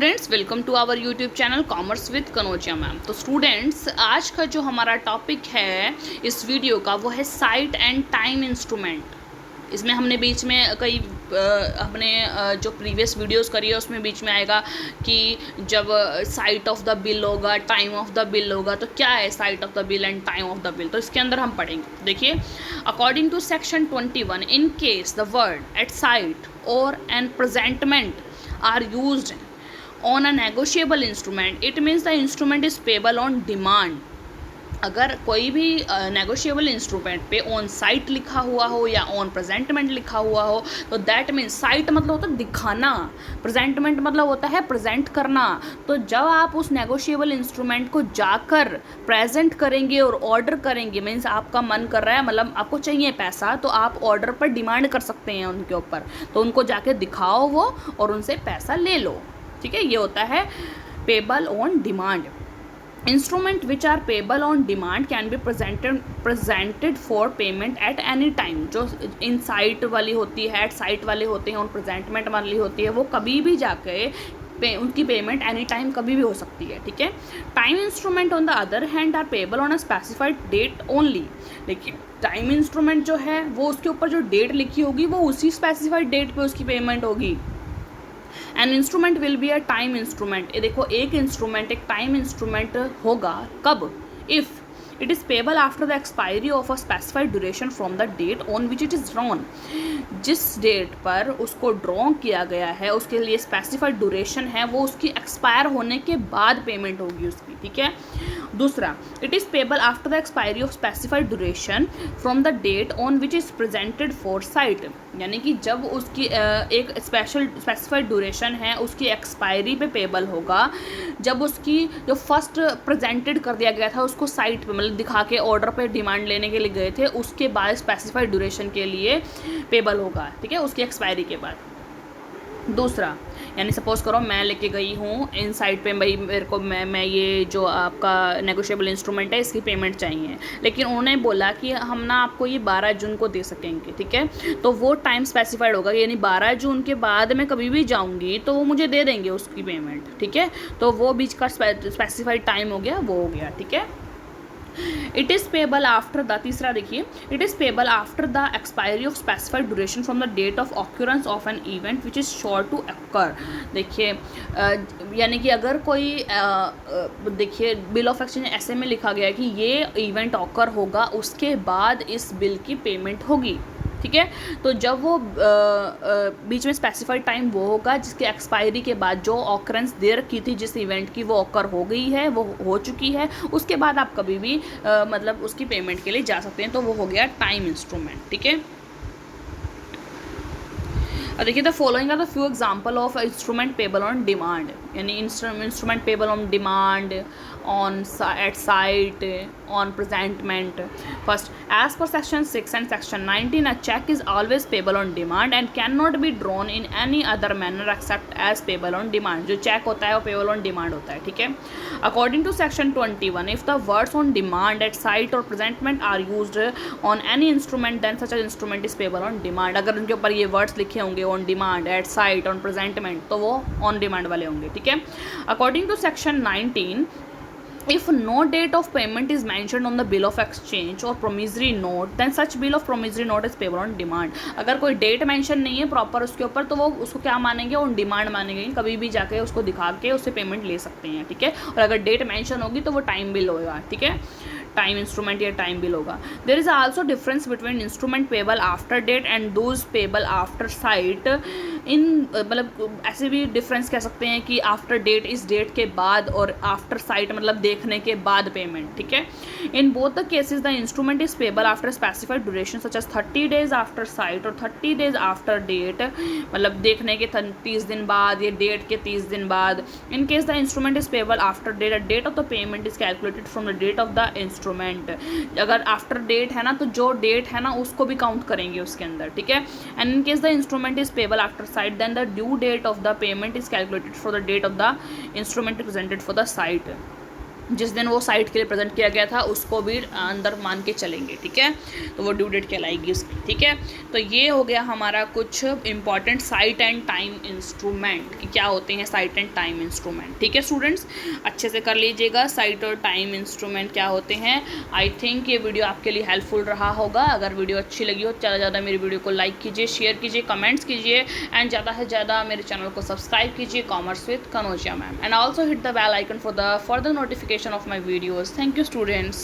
Students welcome to our YouTube channel commerce with Kanaujia ma'am. तो students आज का जो हमारा टॉपिक है इस वीडियो का वो है साइट एंड टाइम इंस्ट्रूमेंट। इसमें हमने बीच में कई जो प्रीवियस वीडियोस करी है उसमें बीच में आएगा कि जब साइट ऑफ द बिल होगा, टाइम ऑफ द बिल होगा, तो क्या है sight of the bill and time of the bill, तो इसके अंदर हम पढ़ेंगे। देखिए, according to section 21, in case the word at sight और on presentment are used on a negotiable instrument, it means the instrument is payable on demand। अगर कोई भी नेगोशिएबल इंस्ट्रूमेंट पे ऑन साइट लिखा हुआ हो या ऑन प्रेजेंटमेंट लिखा हुआ हो तो दैट मीन्स साइट मतलब होता है दिखाना, प्रेजेंटमेंट मतलब होता है प्रेजेंट करना। तो जब आप उस नेगोशिएबल इंस्ट्रूमेंट को जाकर प्रेजेंट करेंगे और ऑर्डर करेंगे, मीन्स आपका मन कर रहा है, मतलब आपको चाहिए पैसा, तो आप ऑर्डर पर डिमांड कर सकते हैं उनके ऊपर, तो उनको जाके दिखाओ वो और उनसे पैसा ले लो। ठीक है, ये होता है payable on demand. Instrument which are payable on demand can be presented for payment at any time। जो इन साइट वाली होती है, एट साइट वाले होते हैं और प्रेजेंटमेंट वाली होती है, वो कभी भी जाके उनकी पेमेंट एनी टाइम कभी भी हो सकती है। ठीक है, time instrument on the other hand are payable on a specified date only. देखिए, टाइम इंस्ट्रूमेंट जो है वो उसके ऊपर जो डेट लिखी होगी वो उसी स्पेसिफाइड डेट पे उसकी पेमेंट होगी। An instrument will be a time instrument. ये देखो, एक इंस्ट्रूमेंट एक टाइम इंस्ट्रूमेंट होगा कब? If it is payable after the expiry of a specified duration from the date on which it is drawn. जिस डेट पर उसको ड्रॉ किया गया है, उसके लिए स्पेसिफाइड ड्यूरेशन है, वो उसकी एक्सपायर होने के बाद पेमेंट होगी उसकी। ठीक है, दूसरा, it is payable after the expiry of specified duration from the date on which is presented for sight. यानी कि जब उसकी एक स्पेसिफाइड ड्यूरेशन है उसकी एक्सपायरी पे पेबल होगा, जब उसकी जो फर्स्ट प्रेजेंटेड कर दिया गया था उसको साइट पे, मतलब दिखा के ऑर्डर पे डिमांड लेने के लिए गए थे, उसके बाद स्पेसिफाइड ड्यूरेशन के लिए पेबल होगा। ठीक है, उसकी एक्सपायरी के बाद। दूसरा, यानी सपोज करो मैं लेके गई हूँ इन साइट पे, भाई मेरे को मैं ये जो आपका नेगोशिएबल इंस्ट्रूमेंट है इसकी पेमेंट चाहिए, लेकिन उन्होंने बोला कि हम ना आपको ये 12 जून को दे सकेंगे। ठीक है, तो वो टाइम स्पेसिफाइड होगा, यानी 12 जून के बाद मैं कभी भी जाऊँगी तो वो मुझे दे देंगे उसकी पेमेंट। ठीक है, तो वो बीच का स्पेसिफाइड टाइम हो गया, वो हो गया। ठीक है, it is payable after the, तीसरा देखिए, it is payable after the expiry of specified duration from the date of occurrence of an event which is sure to occur. देखिए, यानी कि अगर कोई देखिए बिल ऑफ एक्सचेंज ऐसे में लिखा गया है कि ये इवेंट ऑकर होगा, उसके बाद इस बिल की पेमेंट होगी। ठीक है, तो जब वो बीच में स्पेसिफाइड टाइम वो होगा जिसके एक्सपायरी के बाद जो ऑकरेंस दे रखी थी जिस इवेंट की, वो ऑकर हो गई है, वो हो चुकी है, उसके बाद आप कभी भी मतलब उसकी पेमेंट के लिए जा सकते हैं, तो वो हो गया टाइम इंस्ट्रूमेंट। ठीक है, देखिए, the following are the few example of instrument payable on demand. यानी instrument payable on demand, on at site, on presentment. First, as per section 6 and section 19, a check is always payable on demand and cannot be drawn in any other manner except as payable on demand। जो check होता है वो payable on demand होता है। ठीक है, according to section 21, if the words on demand, at site और presentment are used on any instrument, then such an instrument is payable on demand। अगर उनके ऊपर ये वर्ड्स लिखे होंगे on demand, at site, on presentment, तो वो on demand वाले होंगे। ठीक है, according to section 19, if no date of payment is mentioned on the bill of exchange or promissory note, then such bill of promissory note is payable on demand। अगर कोई date mention नहीं है proper उसके ऊपर, तो वो उसको क्या मानेंगे, ऑन डिमांड मानेंगे, कभी भी जाके उसको दिखा के उससे पेमेंट ले सकते हैं। ठीक है, और अगर डेट मेंशन होगी तो वो टाइम बिल होगा। ठीक है, टाइम इंस्ट्रूमेंट या टाइम बिल होगा। There is also difference between instrument payable after date and those payable after sight. In मतलब ऐसे भी डिफरेंस कह सकते हैं कि आफ्टर डेट इस डेट के बाद, और आफ्टर साइट मतलब देखने के बाद पेमेंट। ठीक है, in both the cases the instrument is payable after specified duration such as 30 days after sight और 30 days आफ्टर डेट, मतलब देखने के 30 दिन बाद या डेट के 30 दिन बाद। In case the instrument is payable after date, the date of the payment is calculated from the date of the instrument. अगर आफ्टर डेट है ना तो जो डेट है ना उसको भी काउंट करेंगे उसके अंदर। ठीक है, and in case the instrument is payable after sight, then the due date of the payment is calculated for the date of the instrument presented for the sight. जिस दिन वो साइट के लिए प्रेजेंट किया गया था उसको भी अंदर मान के चलेंगे, ठीक है। तो वो ड्यू डेट कहलाएगी उसकी, ठीक है। तो ये हो गया हमारा कुछ important site and time instrument कि क्या होते हैं साइट एंड टाइम इंस्ट्रूमेंट, ठीक है स्टूडेंट्स। अच्छे से कर लीजिएगा साइट और टाइम इंस्ट्रूमेंट क्या होते हैं। आई थिंक ये वीडियो आपके लिए हेल्पफुल रहा होगा। अगर वीडियो अच्छी लगी हो ज़्यादा से ज़्यादा मेरी वीडियो को लाइक कीजिए, शेयर कीजिए, कमेंट्स कीजिए एंड ज़्यादा से ज़्यादा मेरे चैनल को सब्सक्राइब कीजिए commerce with Kanojia ma'am, and also hit the bell icon for the further notification of my videos. Thank you students.